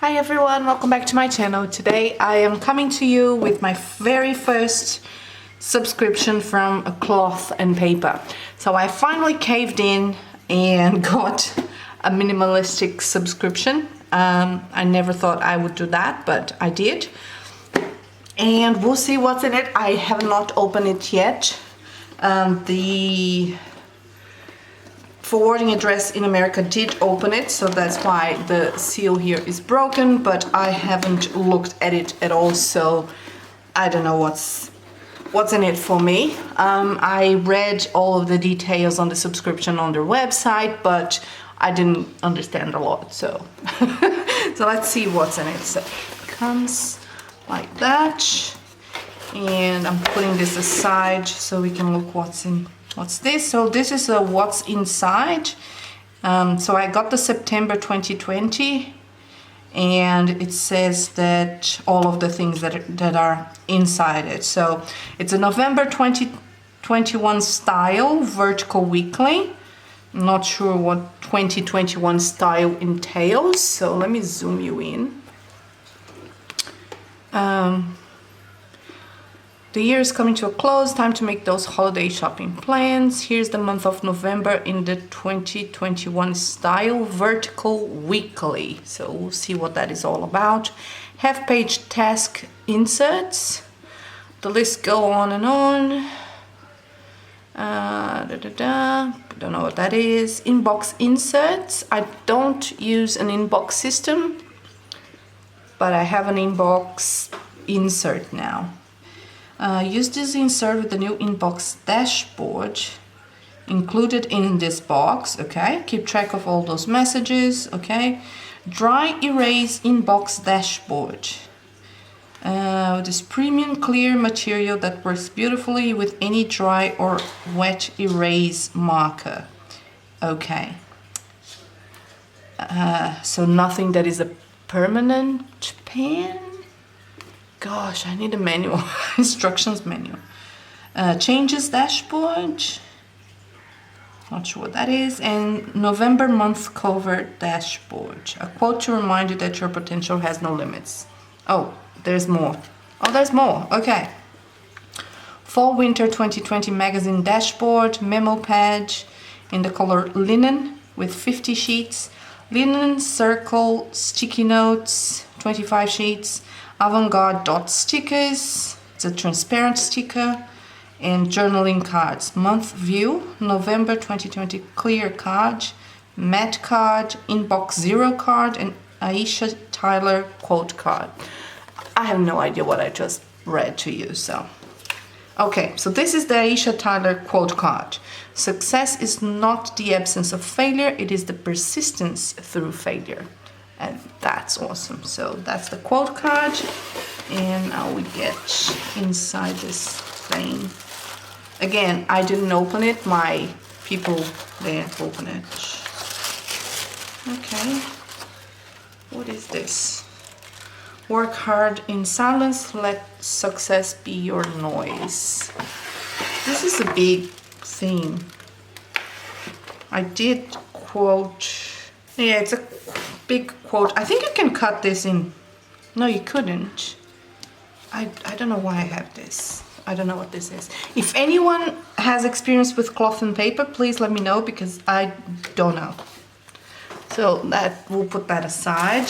Hi everyone, welcome back to my channel. Today I am coming to you with my very first subscription from a cloth and paper. So I finally caved in and got a minimalistic subscription. I never thought I would do that, but I did. And we'll see what's in it. I have not opened it yet. The forwarding address in America did open it, so that's why the seal here is broken, but I haven't looked at it at all, so I don't know what's in it for me. I read all of the details on the subscription on their website, but I didn't understand a lot, so so let's see what's in it. So it comes like that, and I'm putting this aside so we can look what's in. What's this? So this is a what's inside. So I got the September 2020, and it says that all of the things that are inside it. So it's a November 2021 style vertical weekly. I'm not sure what 2021 style entails, so let me zoom you in. The year is coming to a close, time to make those holiday shopping plans. Here's the month of November in the 2021 style vertical weekly. So we'll see what that is all about. Half-page task inserts. The list go on and on. Don't know what that is. Inbox inserts. I don't use an inbox system, but I have an inbox insert now. Use this insert with the new inbox dashboard included in this box, okay? Keep track of all those messages, okay? Dry erase inbox dashboard. This premium clear material that works beautifully with any dry or wet erase marker. Okay. So nothing that is a permanent pen. Gosh, I need a manual, instructions manual. Changes dashboard, not sure what that is, and November month cover dashboard. A quote to remind you that your potential has no limits. Oh, there's more. Oh, there's more, okay. Fall Winter 2020 magazine dashboard, memo pad in the color linen with 50 sheets. Linen circle sticky notes, 25 sheets. Avant-garde dot stickers, it's a transparent sticker, and journaling cards. Month view, November 2020 clear card, matte card, inbox zero card, and Aisha Tyler quote card. I have no idea what I just read to you, so. Okay, so this is the Aisha Tyler quote card. Success is not the absence of failure, it is the persistence through failure. And that's awesome. So that's the quote card. And now we get inside this thing. Again, I didn't open it. My people there open it. Okay. What is this? Work hard in silence. Let success be your noise. This is a big thing. I did quote. Yeah, it's a big quote. I think you can cut this in. No, you couldn't. I don't know why I have this. I don't know what this is. If anyone has experience with cloth and paper, please let me know, because I don't know. So that we'll put that aside.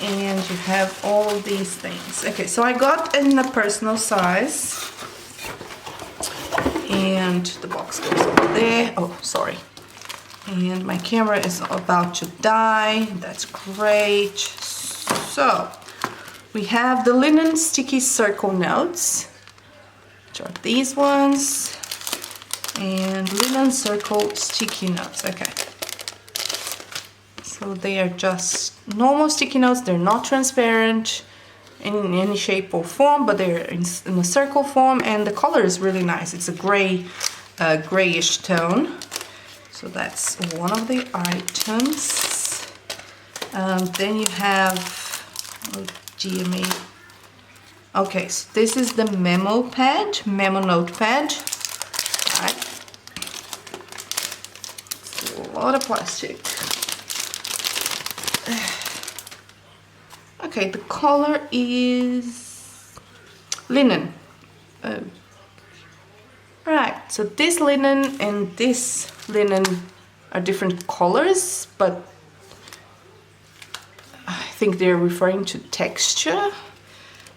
And you have all of these things. Okay, so I got in a personal size. And the box goes over there. Oh, sorry. And my camera is about to die. That's great. So we have the linen sticky circle notes, which are these ones, and linen circle sticky notes. Okay. So they are just normal sticky notes. They're not transparent in any shape or form, but they're in a circle form, and the color is really nice. It's a gray, grayish tone. So that's one of the items. Then you have, oh dear me. Okay, so this is the memo pad, memo notepad. All right. It's a lot of plastic. Okay, the color is linen. Oh. Right, so this linen and this linen are different colors, but I think they're referring to texture.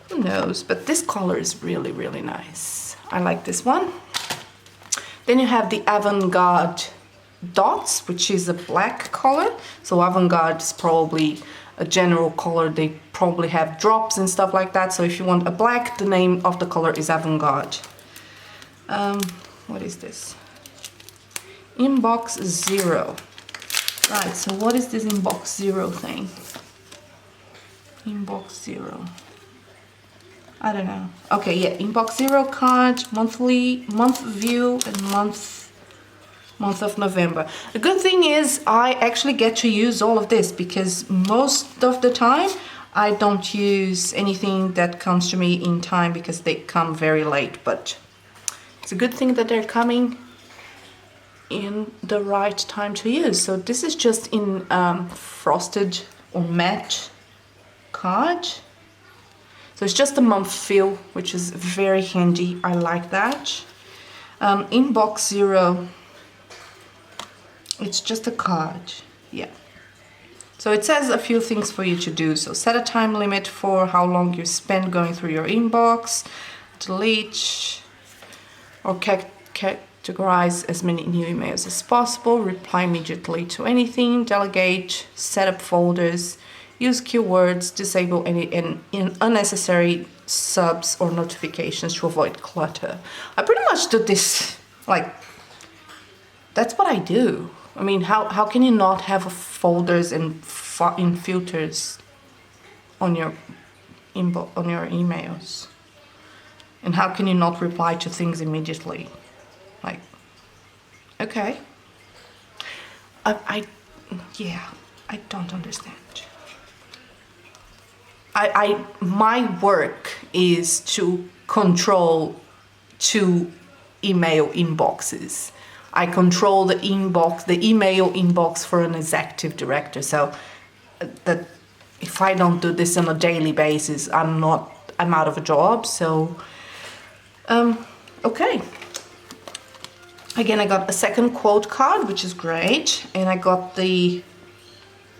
Who knows? But this color is really, really nice. I like this one. Then you have the avant-garde dots, which is a black color. So avant-garde is probably a general color. They probably have drops and stuff like that. So if you want a black, the name of the color is avant-garde. What is this? Inbox 0. Right, so what is this inbox 0 thing? Inbox 0. I don't know. Okay, yeah, inbox 0 card, monthly, month view, and month of November. The good thing is I actually get to use all of this because most of the time I don't use anything that comes to me in time because they come very late, but it's a good thing that they're coming in the right time to use. So this is just in frosted or matte card. So it's just a month feel, which is very handy. I like that. Inbox 0, it's just a card. Yeah. So it says a few things for you to do. So set a time limit for how long you spend going through your inbox, delete, or categorize as many new emails as possible, reply immediately to anything, delegate, set up folders, use keywords, disable any unnecessary subs or notifications to avoid clutter. I pretty much do this, like, that's what I do. I mean, how can you not have folders and filters on your emails? And how can you not reply to things immediately? Like, okay. I don't understand. My work is to control 2 email inboxes. I control the email inbox for an executive director. So that if I don't do this on a daily basis, I'm out of a job. So, okay. Again, I got a second quote card, which is great. And I got the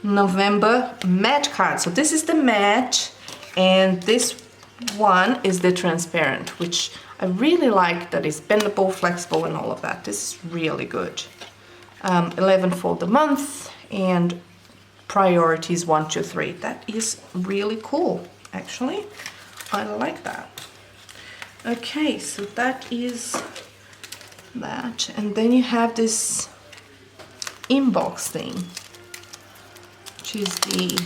November matte card. So this is the matte, and this one is the transparent, which I really like that it's bendable, flexible, and all of that. This is really good. 11 for the month, and priorities 1, 2, 3. That is really cool, actually. I like that. Okay, so that is that. And then you have this inbox thing, which is the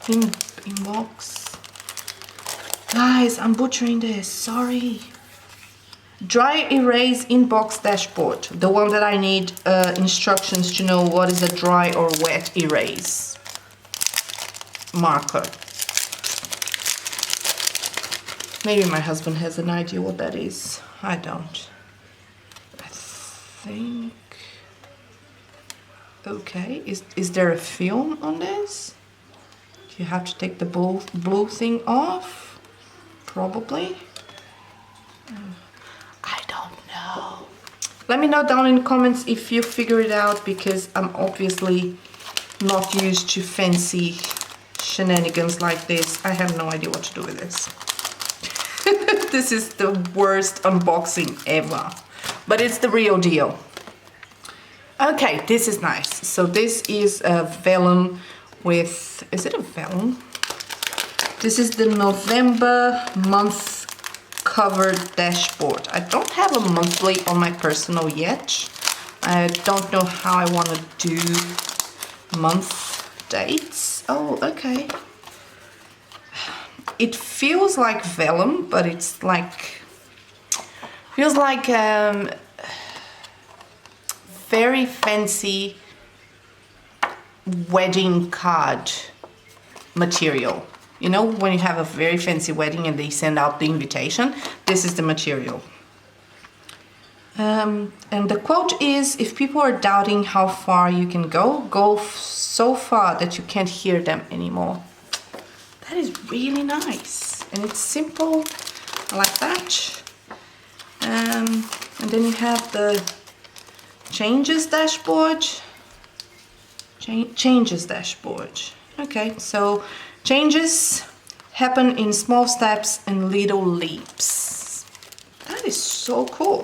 inbox. Guys, I'm butchering this, sorry. Dry erase inbox dashboard. The one that I need instructions to know what is a dry or wet erase marker. Maybe my husband has an idea what that is. I don't. I think... Okay, is there a film on this? You have to take the blue thing off? Probably. I don't know. Let me know down in the comments if you figure it out, because I'm obviously not used to fancy shenanigans like this. I have no idea what to do with this. This is the worst unboxing ever, but it's the real deal. Okay, this is nice. So this is a vellum with, is it a vellum? This is the November month covered dashboard. I don't have a monthly on my personal yet. I don't know how I want to do month dates. Oh, okay. It feels like vellum, but it's like, feels like very fancy wedding card material. You know, when you have a very fancy wedding and they send out the invitation, this is the material. And the quote is, if people are doubting how far you can go, go so far that you can't hear them anymore. That is really nice, and it's simple. I like that. And then you have the changes dashboard. Changes dashboard. Okay, so changes happen in small steps and little leaps. That is so cool.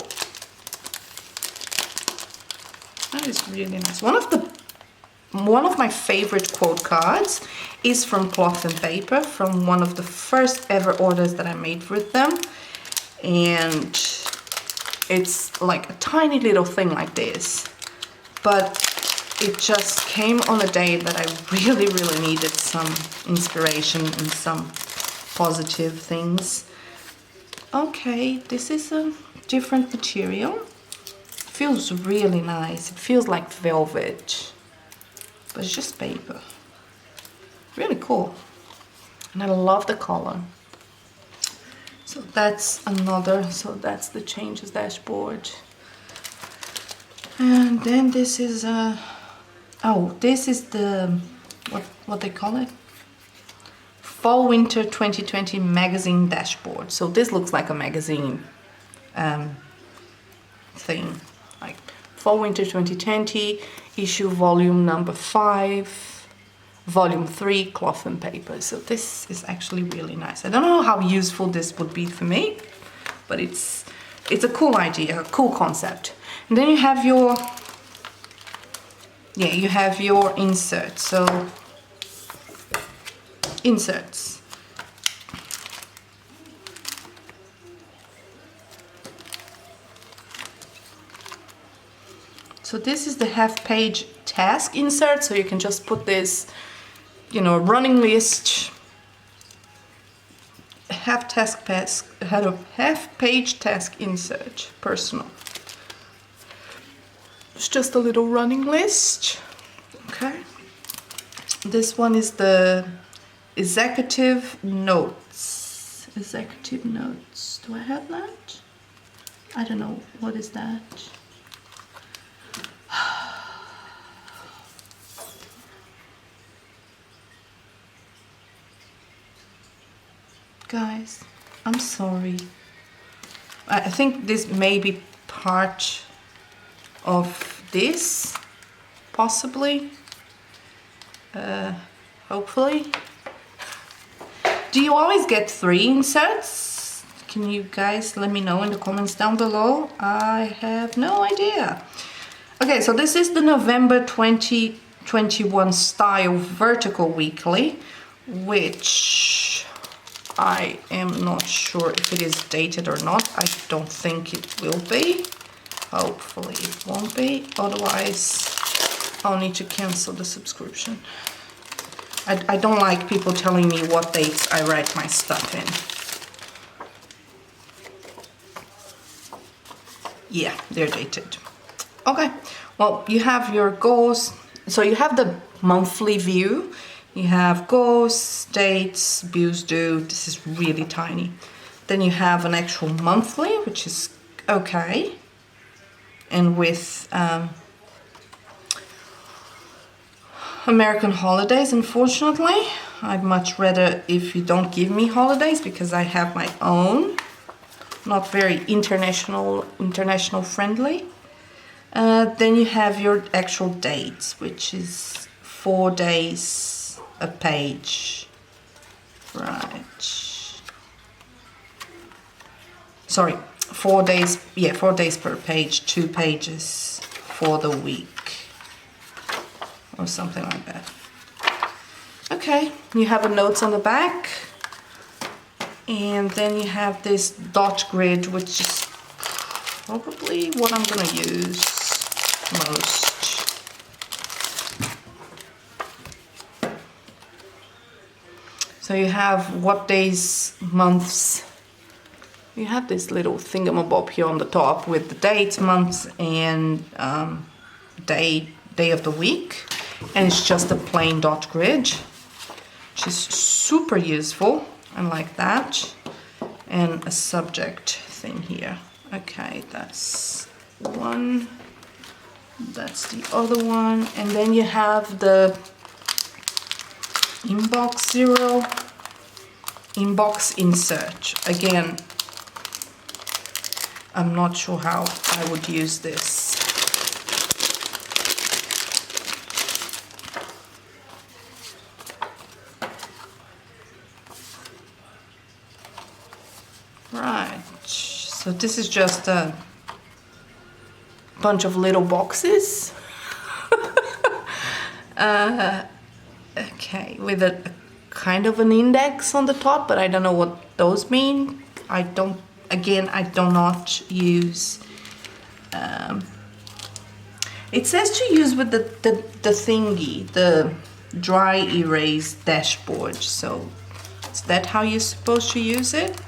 That is really nice. One of my favorite quote cards is from Cloth and Paper, from one of the first ever orders that I made with them. And it's like a tiny little thing like this, but it just came on a day that I really, really needed some inspiration and some positive things. Okay, this is a different material. Feels really nice. It feels like velvet, but it's just paper. Really cool. And I love the color. So that's that's the changes dashboard. And then this is this is the, what they call it? Fall Winter 2020 magazine dashboard. So this looks like a magazine thing, like Fall Winter 2020 issue volume number 5, volume 3, Cloth and Paper. So this is actually really nice. I don't know how useful this would be for me, but it's a cool idea, a cool concept. And then you have your inserts. So inserts. So this is the half-page task insert, so you can just put this, running list, half-page task insert, personal. It's just a little running list. Okay. This one is the executive notes. Executive notes. Do I have that? I don't know. What is that? Guys, I'm sorry. I think this may be part of this, possibly, hopefully. Do you always get 3 inserts? Can you guys let me know in the comments down below? I have no idea. Okay, so this is the November 2021 style vertical weekly, which I am not sure if it is dated or not. I don't think it will be. Hopefully it won't be. Otherwise, I'll need to cancel the subscription. I don't like people telling me what dates I write my stuff in. Yeah, they're dated. Okay, well, you have your goals. So you have the monthly view. You have goals, dates, bills due. This is really tiny. Then you have an actual monthly, which is okay. And with American holidays, unfortunately. I'd much rather if you don't give me holidays, because I have my own. Not very international friendly. Then you have your actual dates, which is 4 days a page. Right. Sorry, 4 days, 4 days per page, 2 pages for the week. Or something like that. Okay, you have a notes on the back. And then you have this dot grid, which is probably what I'm gonna use most. So you have what days, months. You have this little thingamabob here on the top with the dates, months, and day of the week. And it's just a plain dot grid, which is super useful. I like that. And a subject thing here. Okay, that's one. That's the other one. And then you have the inbox 0, inbox insert. Again, I'm not sure how I would use this. Right, so this is just a bunch of little boxes. Okay, with a kind of an index on the top, but I don't know what those mean. I do not use, it says to use with the thingy, the dry erase dashboard. So is that how you're supposed to use it?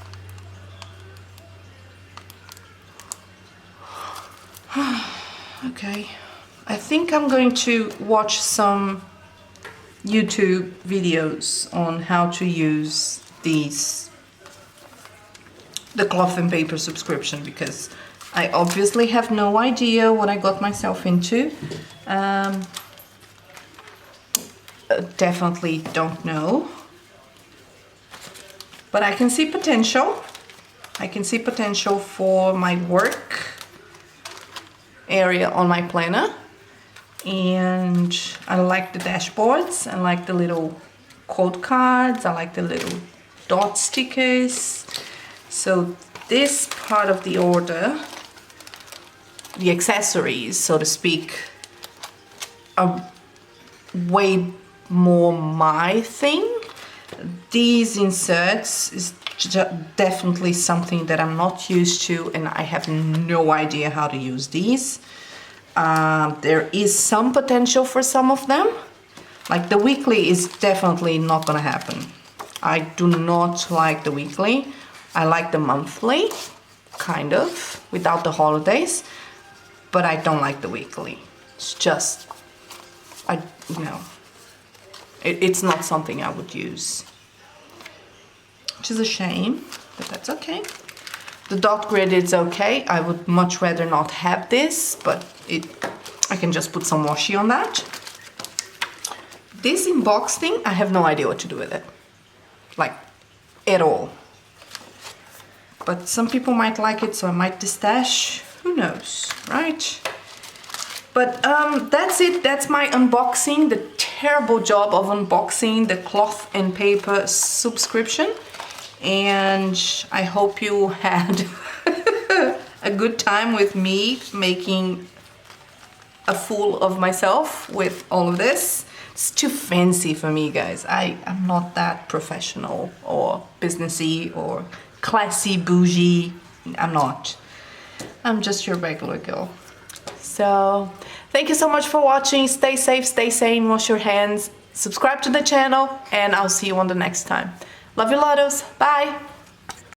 Okay, I think I'm going to watch some YouTube videos on how to use the cloth and paper subscription, because I obviously have no idea what I got myself into. Definitely don't know, but I can see potential. I can see potential for my work area on my planner, and I like the dashboards, I like the little quote cards, I like the little dot stickers. So this part of the order, the accessories, so to speak, are way more my thing. These inserts is definitely something that I'm not used to, and I have no idea how to use these. There is some potential for some of them. Like the weekly is definitely not gonna happen. I do not like the weekly. I like the monthly, kind of, without the holidays, but I don't like the weekly. It's just, it's not something I would use. Which is a shame, but that's okay. The dot grid is okay. I would much rather not have this, but I can just put some washi on that. This inbox thing, I have no idea what to do with it. Like, at all. But some people might like it, so I might destash. Who knows, right? But that's it. That's my unboxing. The terrible job of unboxing the cloth and paper subscription. And I hope you had a good time with me making a fool of myself with all of this. It's too fancy for me, guys. I'm not that professional or businessy or classy, bougie. I'm not. I'm just your regular girl. So thank you so much for watching. Stay safe, stay sane, wash your hands, subscribe to the channel, and I'll see you on the next time. Love you, lottles. Bye.